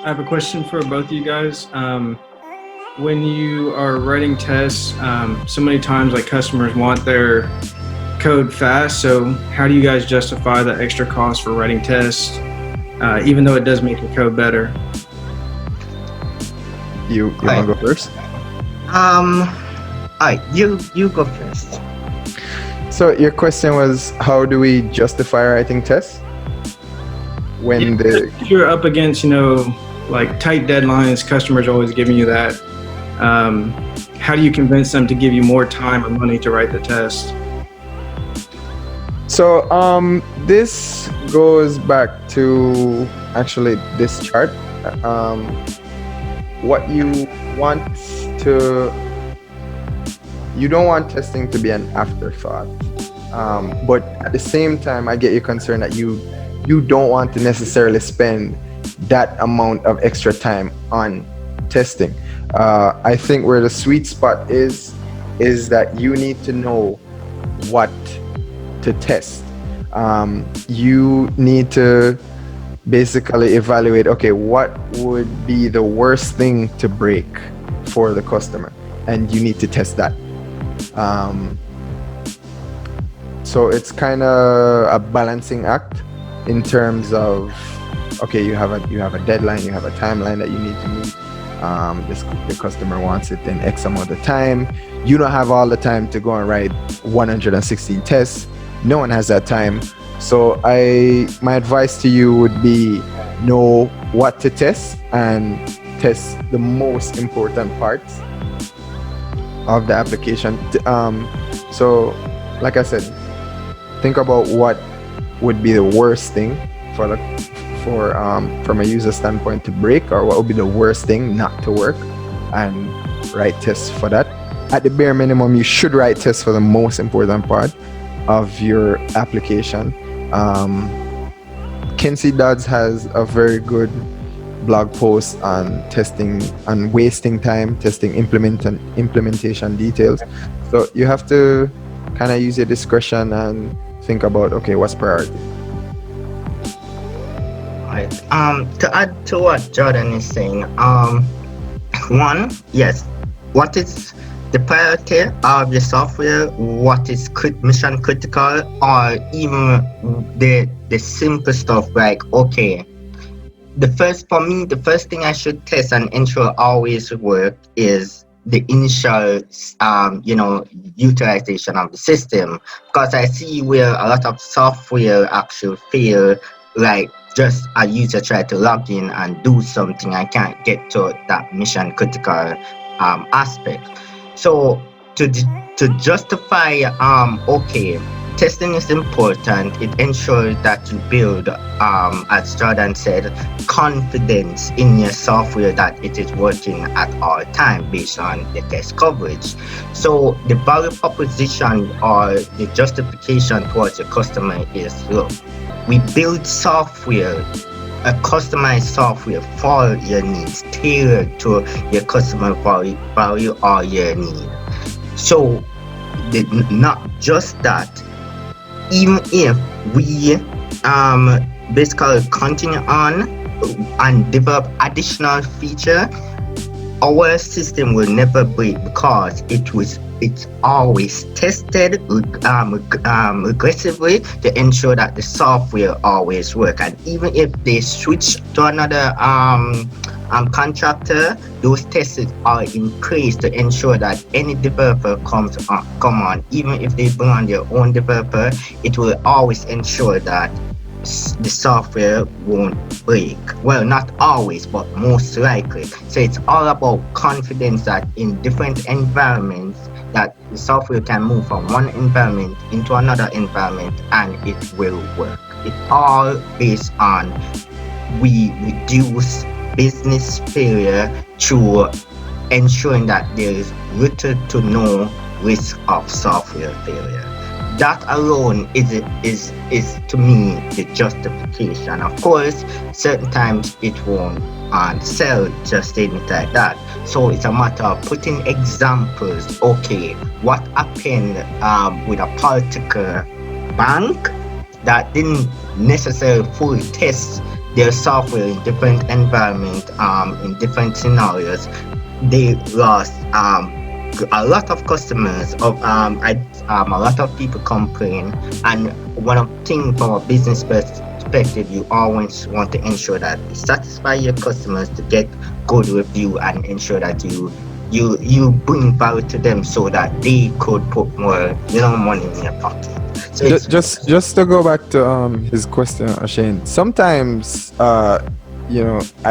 I have a question for both of you guys. When you are writing tests, so many times like customers want their code fast. So how do you guys justify the extra cost for writing tests, even though it does make the code better? You want to go first? Alright, you go first. So your question was, how do we justify writing tests when If you're up against, like tight deadlines, customers always giving you that. How do you convince them to give you more time or money to write the test? So this goes back to actually this chart. What you want you don't want testing to be an afterthought. But at the same time, I get your concern that you don't want to necessarily spend that amount of extra time on testing. I think where the sweet spot is that you need to know what to test. You need to basically evaluate, okay, what would be the worst thing to break for the customer, and you need to test that. So it's kind of a balancing act in terms of, okay, you have a deadline, you have a timeline that you need to meet. The customer wants it in X amount of time. You don't have all the time to go and write 116 tests. No one has that time. So my advice to you would be know what to test and test the most important parts of the application. So like I said, think about what would be the worst thing from a user standpoint to break, or what would be the worst thing not to work, and write tests for that. At the bare minimum, you should write tests for the most important part of your application. Kinsey Dodds has a very good blog post on testing and wasting time, testing implementation details. So you have to kind of use your discretion and think about, okay, what's priority. Right. To add to what Jordan is saying, one, yes, what is the priority of your software? What is mission critical, or even the simple stuff like, okay, the first thing I should test and ensure always work is the initial, utilization of the system, because I see where a lot of software actually fail, like just a user try to log in and do something, I can't get to that mission critical aspect. So to justify, okay, testing is important. It ensures that you build, as Jordan said, confidence in your software that it is working at all time based on the test coverage. So the value proposition or the justification towards your customer is, look, we build software, a customized software for your needs, tailored to your customer value or your need. So not just that, even if we basically continue on and develop additional feature, our system will never break because it's always tested aggressively to ensure that the software always works. And even if they switch to another contractor, those tests are in place to ensure that any developer come on, even if they bring on their own developer, it will always ensure that the software won't break. Well, not always, but most likely. So it's all about confidence that in different environments that the software can move from one environment into another environment and it will work. It's all based on we reduce business failure through ensuring that there is little to no risk of software failure. That alone is to me the justification. Of course, certain times it won't sell just statement like that. So it's a matter of putting examples. Okay, what happened with a particular bank that didn't necessarily fully test their software in different environment, in different scenarios, they lost a lot of customers. A lot of people complain, and one of the things from a business perspective, you always want to ensure that you satisfy your customers to get good review and ensure that you bring value to them so that they could put more money in your pocket. So it's Just to go back to his question, Shane. Sometimes I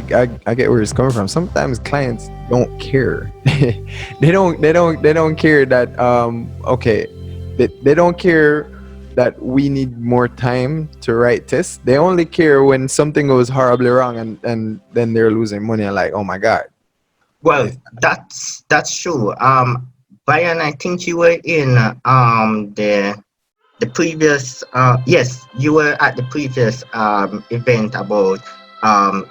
get where he's coming from. Sometimes clients don't care. they don't care that okay, they don't care that we need more time to write tests. They only care when something goes horribly wrong, and then they're losing money and like, oh my god. well, that's true. Brian, I think you were in the previous yes, you were at the previous event about um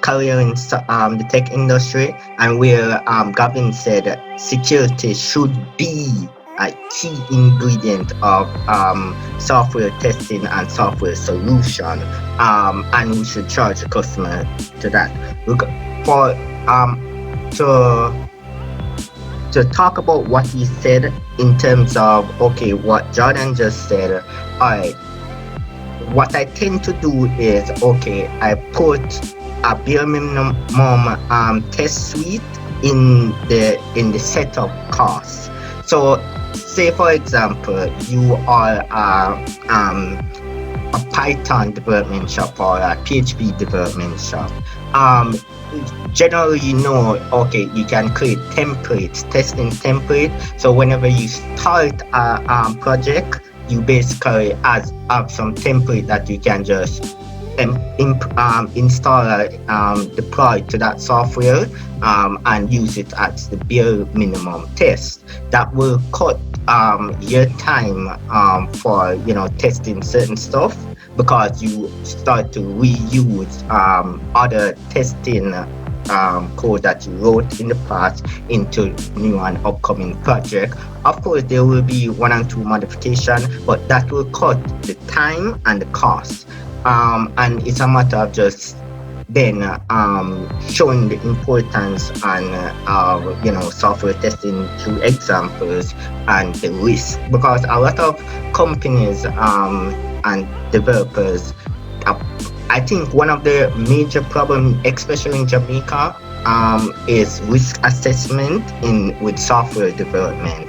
career in the tech industry, and where Gavin said security should be a key ingredient of software testing and software solution, and we should charge the customer to that. Look, for to talk about what he said in terms of what Jordan just said. All right, what I tend to do is I put a bare minimum test suite in the setup cost. So say for example you are a Python development shop or a PHP development shop. Generally, you can create templates, testing template. So whenever you start a project, you basically have some template that you can just install, deploy to that software, and use it as the bare minimum test. That will cut your time for testing certain stuff, because you start to reuse other testing code that you wrote in the past into new and upcoming project. Of course, there will be one and two modifications, but that will cut the time and the cost. And it's a matter of just then showing the importance and software testing through examples and the risk, because a lot of companies and developers, I think one of the major problems, especially in Jamaica, is risk assessment with software development.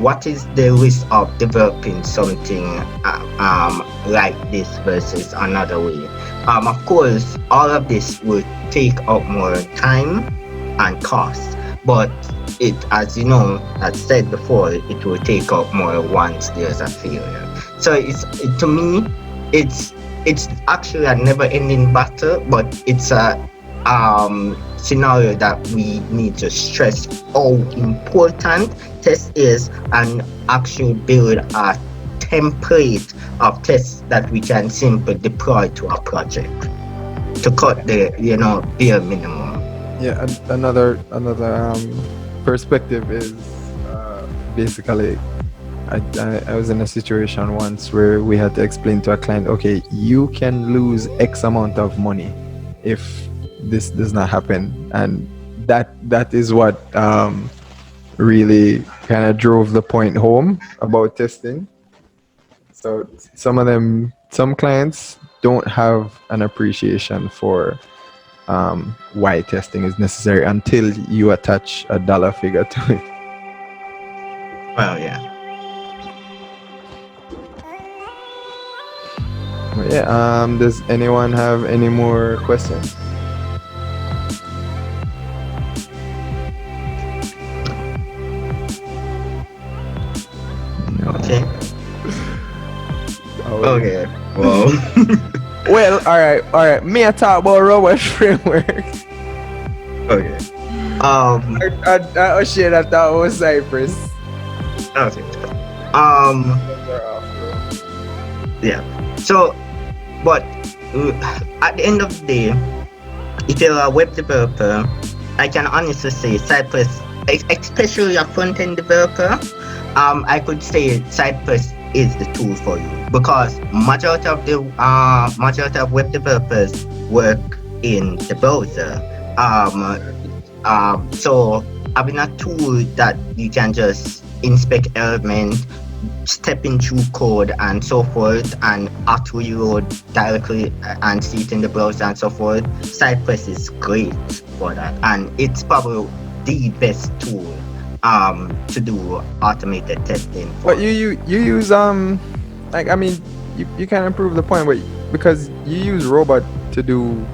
What is the risk of developing something like this versus another way? Of course, all of this will take up more time and cost, but it, as you know, as said before, it will take up more once there's a failure. So to me, it's actually a never-ending battle, but it's a scenario that we need to stress how important test is, and actually build a template of tests that we can simply deploy to our project to cut the bare minimum. Yeah, another perspective is basically I was in a situation once where we had to explain to a client, okay, you can lose X amount of money if this does not happen, and that is what really kind of drove the point home about testing. So some clients don't have an appreciation for why testing is necessary until you attach a dollar figure to it. Well, yeah. Yeah. Does anyone have any more questions? Okay. Okay. Well. Well, all right. Me I talk about robot framework. Okay. Oh shit! I thought it was Cypress. Okay. Yeah. So, but at the end of the day, if you're a web developer, I can honestly say Cypress, especially a front-end developer, I could say Cypress is the tool for you, because majority of web developers work in the browser. Um, so having a tool that you can just inspect elements, stepping through code and so forth, and auto reload directly and see it in the browser and so forth. Cypress is great for that, and it's probably the best tool to do automated testing for. But you use like, I mean, you kind of prove the point, but because you use robot to do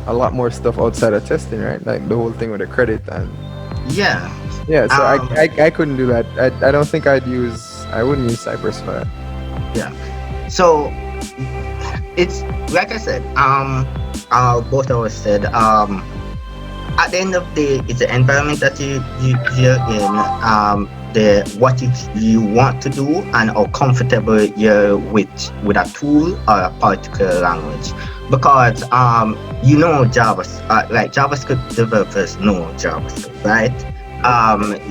a lot more stuff outside of testing, right? Like the whole thing with the credit and Yeah. yeah. So Um, I couldn't do that. I don't think I wouldn't use Cypress for that. yeah. So it's like I said, both of us said, at the end of the day, it's the environment that you're in, the what you want to do, and how comfortable you're with a tool or a particular language. Because like JavaScript developers know JavaScript, right?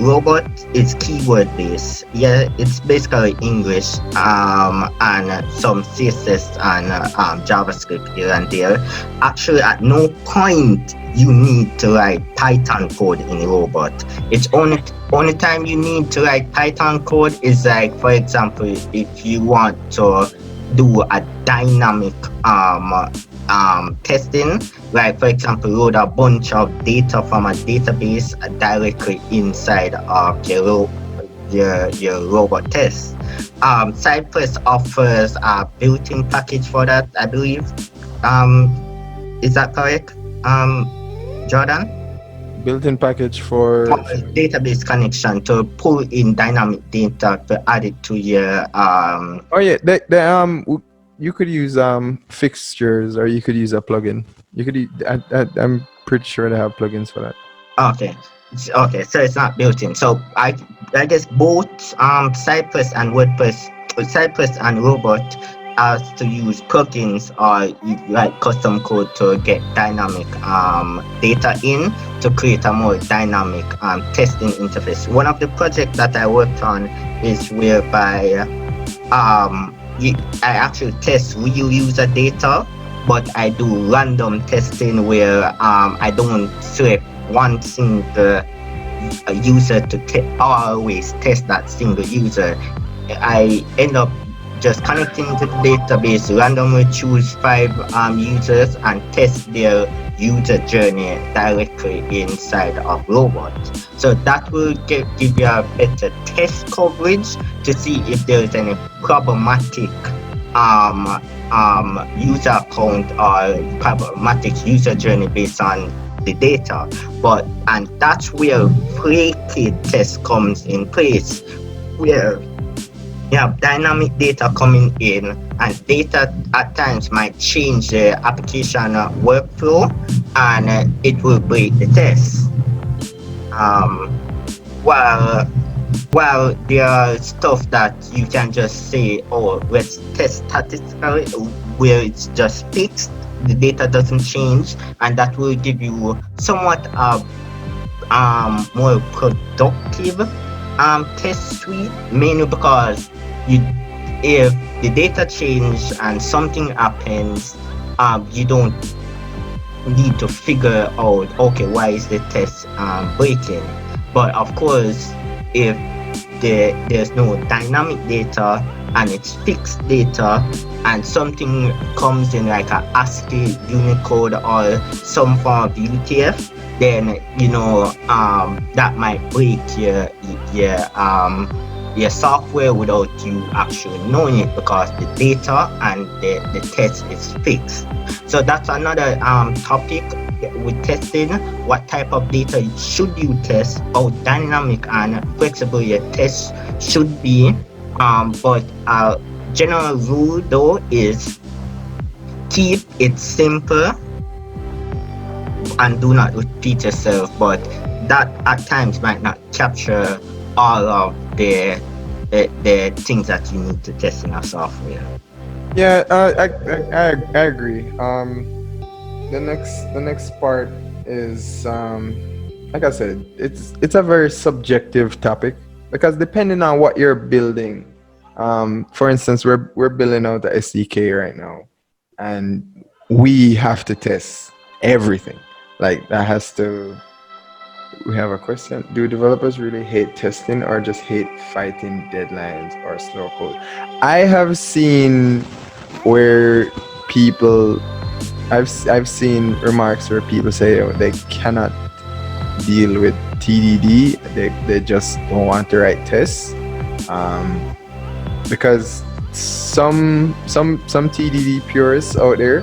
Robot is keyword based. Yeah, it's basically English, and some CSS and JavaScript here and there. Actually, at no point you need to write Python code in robot. It's only time you need to write Python code is, like, for example, if you want to do a dynamic testing, like, for example, load a bunch of data from a database directly inside of your robot test. Cypress offers a built-in package for that, I believe. Is that correct, Jordan? Built-in package for Database connection to pull in dynamic data to add it to your oh yeah, you could use fixtures, or you could use a plugin. You could I'm pretty sure they have plugins for that. Okay. Okay, so it's not built in. So I guess both Cypress and Cypress and Robot has to use plugins or you write custom code to get dynamic data in to create a more dynamic testing interface. One of the projects that I worked on is whereby I actually test real user data, but I do random testing where I don't select one single user to always test that single user. I end up just connecting to the database, randomly choose 5 users and test their user journey directly inside of Robot. So that will give you a better test coverage to see if there is any problematic user account or problematic user journey based on the data. And that's where flaky test comes in place, where you have dynamic data coming in, and data at times might change the application workflow, and it will break the test. While there are stuff that you can just say, oh, let's test statistically, where it's just fixed, the data doesn't change, and that will give you somewhat more productive test suite, mainly because if the data change and something happens, you don't need to figure out, okay, why is the test breaking? But of course, if there's no dynamic data and it's fixed data, and something comes in like a ASCII, Unicode, or some form of UTF, then that might break your software without you actually knowing it, because the data and the test is fixed. So that's another topic with testing. What type of data should you test? How dynamic and flexible your test should be. But general rule though is keep it simple and do not repeat yourself, but that at times might not capture all of the things that you need to test in a software. Yeah, I agree. The next part is like I said, it's a very subjective topic, because depending on what you're building, For instance, we're building out the SDK right now, and we have to test everything. Like that has to. We have a question. Do developers really hate testing or just hate fighting deadlines or slow code? I have seen where people, I've seen remarks where people say, oh, they cannot deal with TDD. They just don't want to write tests. Because some TDD purists out there,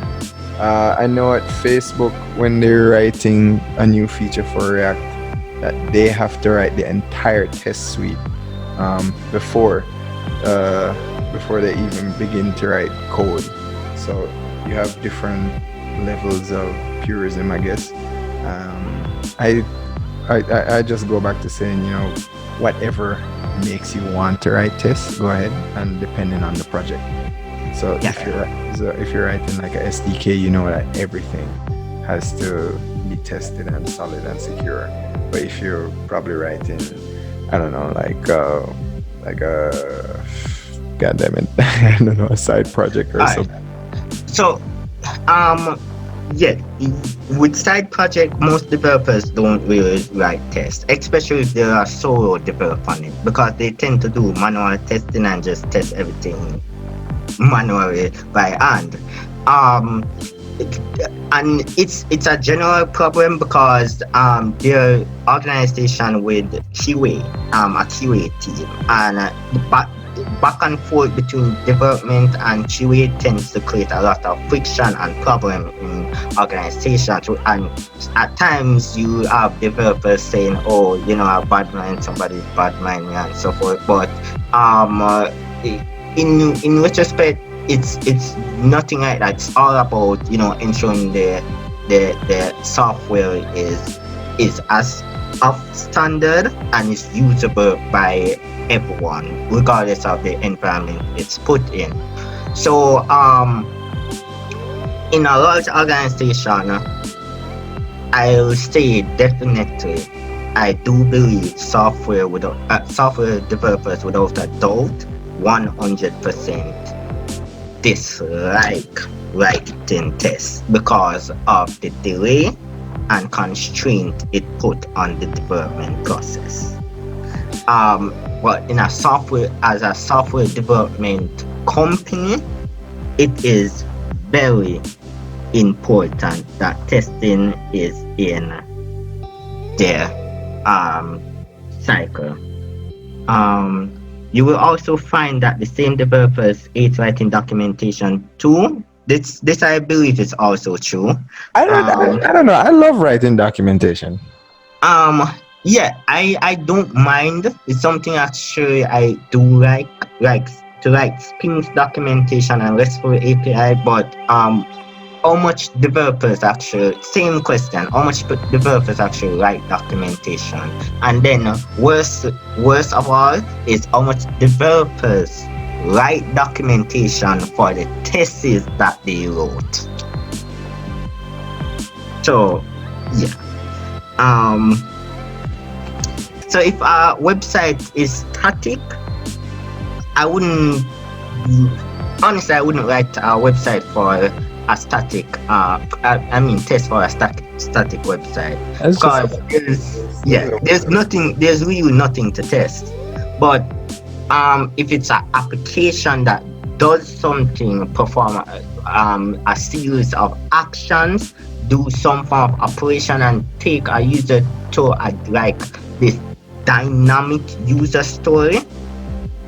I know at Facebook when they're writing a new feature for React, that they have to write the entire test suite before they even begin to write code. So you have different levels of purism, I guess. I just go back to saying, whatever makes you want to write tests, go ahead, and depending on the project. So if you're writing like a SDK, you know that everything has to be tested and solid and secure. But if you're probably writing, I don't know, like a God damn it, I don't know, a side project or something. So, with side project, most developers don't really write tests, especially if they are solo developing it, because they tend to do manual testing and just test everything manually by hand. And it's a general problem because their organization with QA, a QA team, and the back and forth between development and QA tends to create a lot of friction and problem in organizations. And at times you have developers saying, "Oh, I bad mind somebody, bad mind me," and so forth. But in retrospect, it's nothing like that. It's all about ensuring the software is as of standard and is usable by everyone, regardless of the environment it's put in. So in a large organization, I'll say definitely I do believe software developers without a doubt 100% dislike writing tests because of the delay and constraint it put on the development process. But as a software development company, it is very important that testing is in their cycle. You will also find that the same developers hate writing documentation too. This I believe is also true. I don't know. I love writing documentation. I don't mind. It's something actually I do like to write Sphinx documentation and RESTful API, but how much developers actually, same question, how much developers actually write documentation? And then worst of all is how much developers write documentation for the tests that they wrote. So so if a website is static, I wouldn't write a website for a static test for a static website, because there's really nothing to test. But if it's an application that does something, perform a series of actions, do some form of operation and take a user to like this dynamic user story,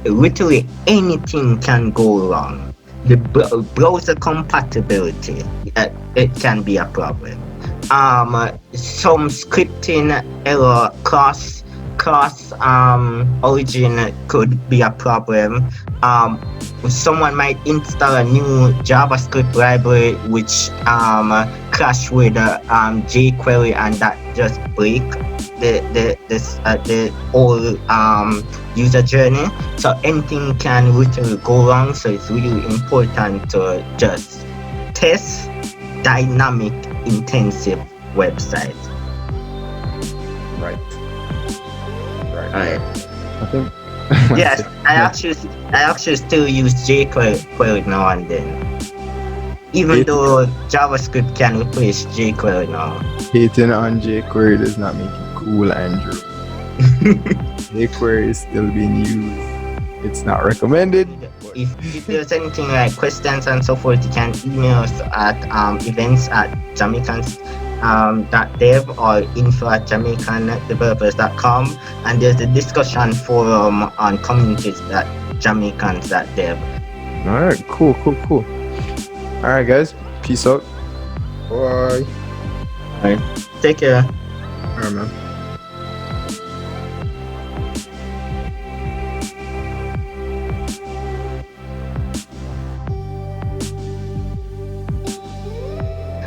literally anything can go wrong. The browser compatibility, it can be a problem. Some scripting error, cross origin could be a problem. Someone might install a new JavaScript library which clash with jQuery, and that just break the whole user journey. So anything can literally go wrong. So it's really important to just test dynamic, intensive websites. Right. Alright. I think Yes, I actually still use jQuery now and then, even Hate- though JavaScript can replace jQuery now. Hating on jQuery does not make it cool, Andrew. jQuery is still being used. It's not recommended. If there's anything like questions and so forth, you can email us at events@jamaicans.dev or info@jamaicandevelopers.com, and there's a discussion forum on communities.jamaicans.dev. All right, cool. All right, guys, peace out. Bye. All right, take care. All right, man.